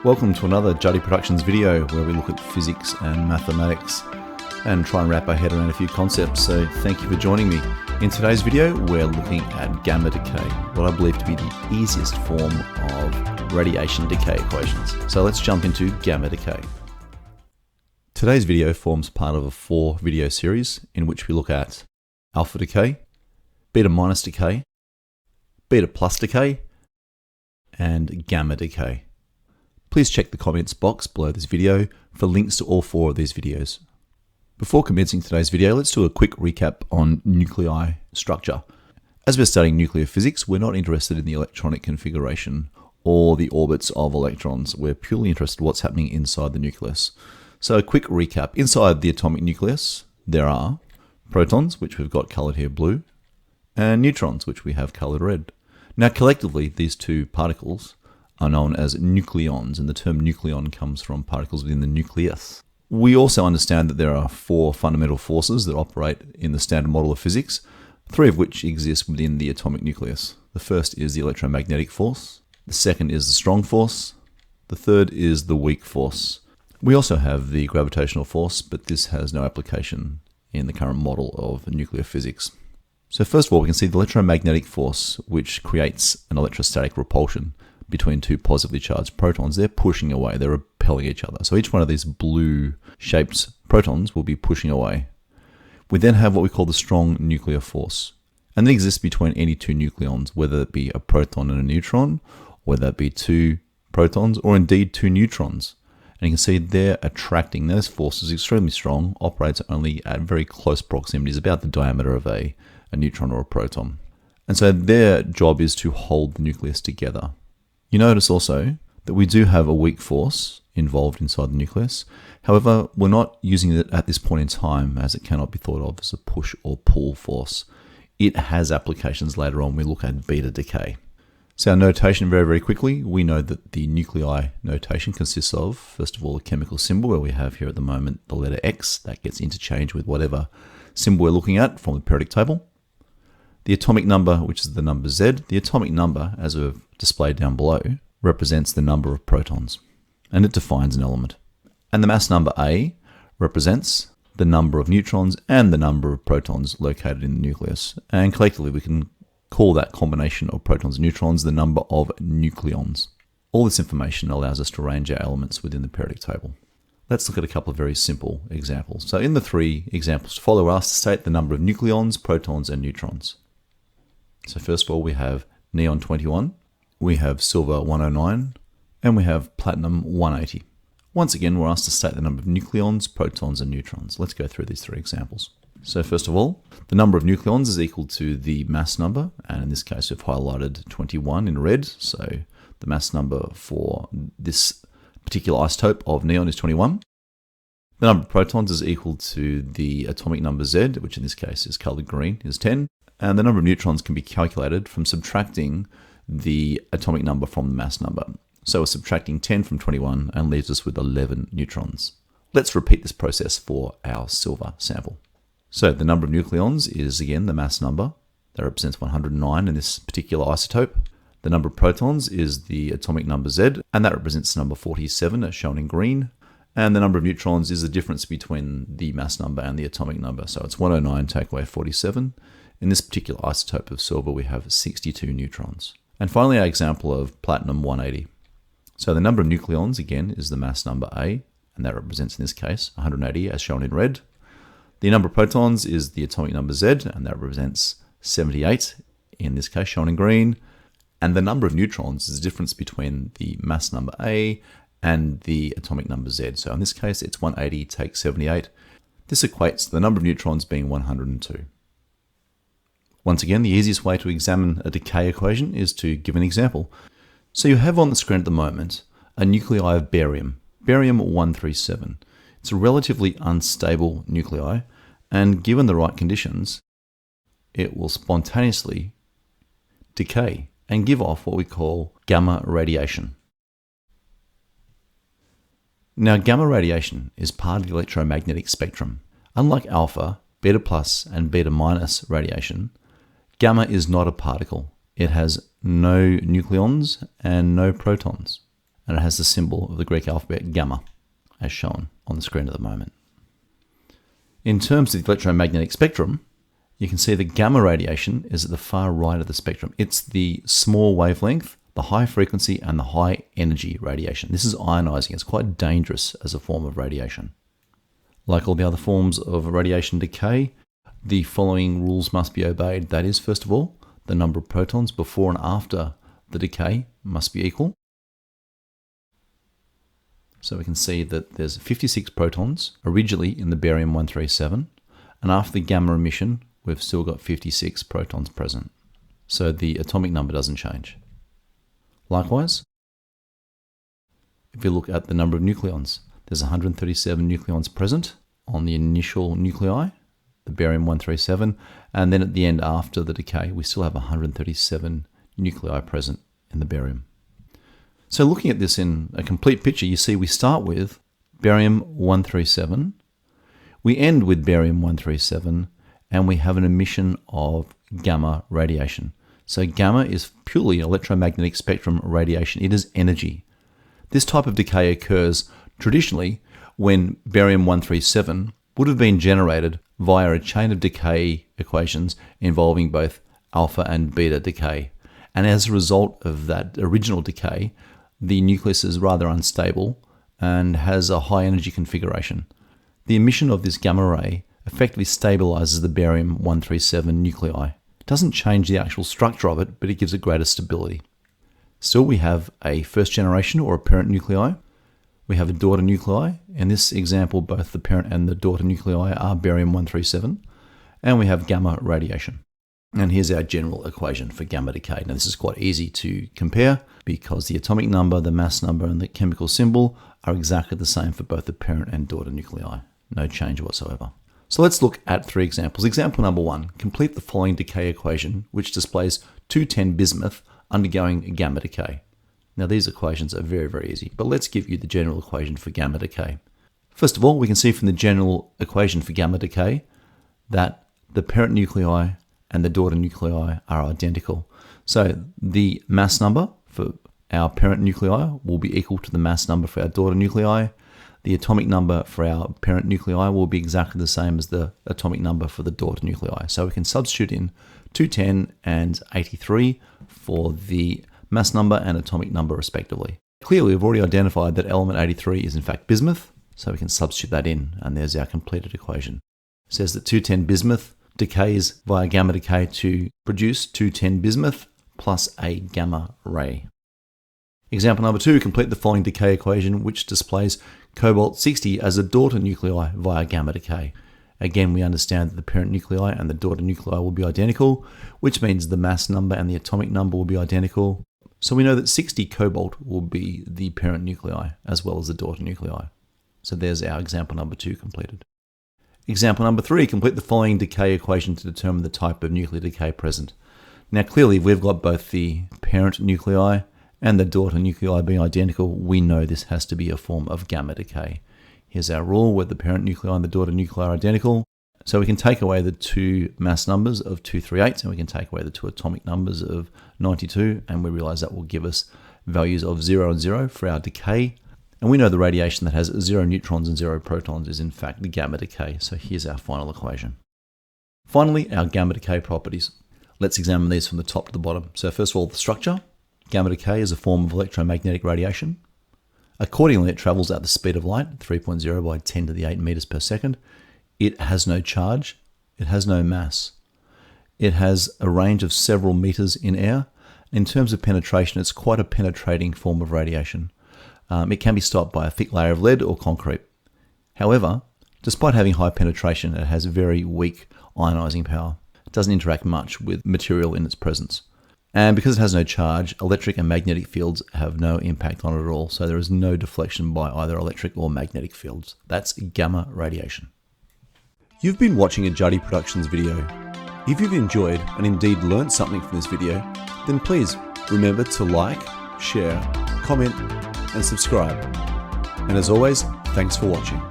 Welcome to another Juddy Productions video where we look at physics and mathematics and try and wrap our head around a few concepts, so thank you for joining me. In today's video we're looking at gamma decay, what I believe to be the easiest form of radiation decay equations. So let's jump into gamma decay. Today's video forms part of a 4-video series in which we look at alpha decay, beta minus decay, beta plus decay, and gamma decay. Please check the comments box below this video for links to all 4 of these videos. Before commencing today's video, let's do a quick recap on nuclei structure. As we're studying nuclear physics, we're not interested in the electronic configuration or the orbits of electrons. We're purely interested in what's happening inside the nucleus. So a quick recap. Inside the atomic nucleus, there are protons, which we've got coloured here blue, and neutrons, which we have coloured red. Now collectively, these two particles are known as nucleons, and the term nucleon comes from particles within the nucleus. We also understand that there are 4 fundamental forces that operate in the standard model of physics, 3 of which exist within the atomic nucleus. The first is the electromagnetic force, the second is the strong force, the third is the weak force. We also have the gravitational force, but this has no application in the current model of nuclear physics. So first of all, we can see the electromagnetic force, which creates an electrostatic repulsion between 2 positively charged protons. They're pushing away, they're repelling each other. So each one of these blue shaped protons will be pushing away. We then have what we call the strong nuclear force. And it exists between any 2 nucleons, whether it be a proton and a neutron, whether it be 2 protons, or indeed 2 neutrons. And you can see they're attracting. Now this force is extremely strong, operates only at very close proximities, about the diameter of a neutron or a proton. And so their job is to hold the nucleus together. You notice also that we do have a weak force involved inside the nucleus. However, we're not using it at this point in time, as it cannot be thought of as a push or pull force. It has applications later on when we look at beta decay. So our notation very, very quickly, we know that the nuclei notation consists of, first of all, a chemical symbol, where we have here at the moment the letter X, that gets interchanged with whatever symbol we're looking at from the periodic table. The atomic number, which is the number Z. The atomic number, as we've displayed down below, represents the number of protons, and it defines an element. And the mass number A represents the number of neutrons and the number of protons located in the nucleus. And collectively, we can call that combination of protons and neutrons the number of nucleons. All this information allows us to arrange our elements within the periodic table. Let's look at a couple of very simple examples. So in the 3 examples to follow, we're asked to state the number of nucleons, protons, and neutrons. So first of all, we have neon 21, we have silver 109, and we have platinum 180. Once again, we're asked to state the number of nucleons, protons, and neutrons. Let's go through these 3 examples. So first of all, the number of nucleons is equal to the mass number, and in this case we've highlighted 21 in red, so the mass number for this particular isotope of neon is 21. The number of protons is equal to the atomic number Z, which in this case is coloured green, is 10. And the number of neutrons can be calculated from subtracting the atomic number from the mass number. So we're subtracting 10 from 21 and leaves us with 11 neutrons. Let's repeat this process for our silver sample. So the number of nucleons is again the mass number. That represents 109 in this particular isotope. The number of protons is the atomic number Z, and that represents number 47 as shown in green. And the number of neutrons is the difference between the mass number and the atomic number. So it's 109 take away 47. In this particular isotope of silver, we have 62 neutrons. And finally, our example of platinum 180. So the number of nucleons, again, is the mass number A, and that represents, in this case, 180, as shown in red. The number of protons is the atomic number Z, and that represents 78, in this case, shown in green. And the number of neutrons is the difference between the mass number A and the atomic number Z. So in this case, it's 180 take 78. This equates to the number of neutrons being 102. Once again, the easiest way to examine a decay equation is to give an example. So you have on the screen at the moment a nuclei of barium, barium-137. It's a relatively unstable nuclei, and given the right conditions, it will spontaneously decay and give off what we call gamma radiation. Now, gamma radiation is part of the electromagnetic spectrum. Unlike alpha, beta plus, and beta minus radiation, gamma is not a particle. It has no nucleons and no protons. and it has the symbol of the Greek alphabet gamma, as shown on the screen at the moment. In terms of the electromagnetic spectrum, you can see the gamma radiation is at the far right of the spectrum. It's the small wavelength, the high frequency, and the high energy radiation. This is ionizing. It's quite dangerous as a form of radiation. Like all the other forms of radiation decay, the following rules must be obeyed. That is, first of all, the number of protons before and after the decay must be equal. So we can see that there's 56 protons originally in the barium-137, and after the gamma emission, we've still got 56 protons present. So the atomic number doesn't change. Likewise, if you look at the number of nucleons, there's 137 nucleons present on the initial nuclei, the barium-137, and then at the end after the decay, we still have 137 nuclei present in the barium. So looking at this in a complete picture, you see we start with barium-137, we end with barium-137, and we have an emission of gamma radiation. So gamma is purely electromagnetic spectrum radiation. It is energy. This type of decay occurs traditionally when barium-137 would have been generated via a chain of decay equations involving both alpha and beta decay. And as a result of that original decay, the nucleus is rather unstable and has a high energy configuration. The emission of this gamma ray effectively stabilizes the barium-137 nuclei. It doesn't change the actual structure of it, but it gives it greater stability. Still, we have a first generation or a parent nuclei. We have a daughter nuclei. In this example, both the parent and the daughter nuclei are barium-137. And we have gamma radiation. And here's our general equation for gamma decay. Now, this is quite easy to compare because the atomic number, the mass number, and the chemical symbol are exactly the same for both the parent and daughter nuclei. No change whatsoever. So let's look at 3 examples. Example number 1, complete the following decay equation, which displays 210 bismuth undergoing gamma decay. Now, these equations are very, very easy, but let's give you the general equation for gamma decay. First of all, we can see from the general equation for gamma decay that the parent nuclei and the daughter nuclei are identical. So the mass number for our parent nuclei will be equal to the mass number for our daughter nuclei. The atomic number for our parent nuclei will be exactly the same as the atomic number for the daughter nuclei. So we can substitute in 210 and 83 for the mass number and atomic number respectively. Clearly, we've already identified that element 83 is in fact bismuth, so we can substitute that in, and there's our completed equation. It says that 210 bismuth decays via gamma decay to produce 210 bismuth plus a gamma ray. Example number 2, complete the following decay equation, which displays cobalt-60 as a daughter nuclei via gamma decay. Again, we understand that the parent nuclei and the daughter nuclei will be identical, which means the mass number and the atomic number will be identical. So we know that 60 cobalt will be the parent nuclei as well as the daughter nuclei. So there's our example number 2 completed. Example number 3, complete the following decay equation to determine the type of nuclear decay present. Now clearly, if we've got both the parent nuclei and the daughter nuclei being identical, we know this has to be a form of gamma decay. Here's our rule where the parent nuclei and the daughter nuclei are identical. So we can take away the 2 mass numbers of 238 and we can take away the 2 atomic numbers of 92, and we realize that will give us values of 0 and 0 for our decay. And we know the radiation that has 0 neutrons and 0 protons is in fact the gamma decay. So here's our final equation. Finally, our gamma decay properties. Let's examine these from the top to the bottom. So first of all, the structure. Gamma decay is a form of electromagnetic radiation. Accordingly, it travels at the speed of light, 3.0 by 10 to the 8 meters per second. It has no charge. It has no mass. It has a range of several meters in air. In terms of penetration, it's quite a penetrating form of radiation. It can be stopped by a thick layer of lead or concrete. However, despite having high penetration, it has very weak ionizing power. It doesn't interact much with material in its presence. And because it has no charge, electric and magnetic fields have no impact on it at all. So there is no deflection by either electric or magnetic fields. That's gamma radiation. You've been watching a Juddy Productions video. If you've enjoyed and indeed learned something from this video, then please remember to like, share, comment, and subscribe. And as always, thanks for watching.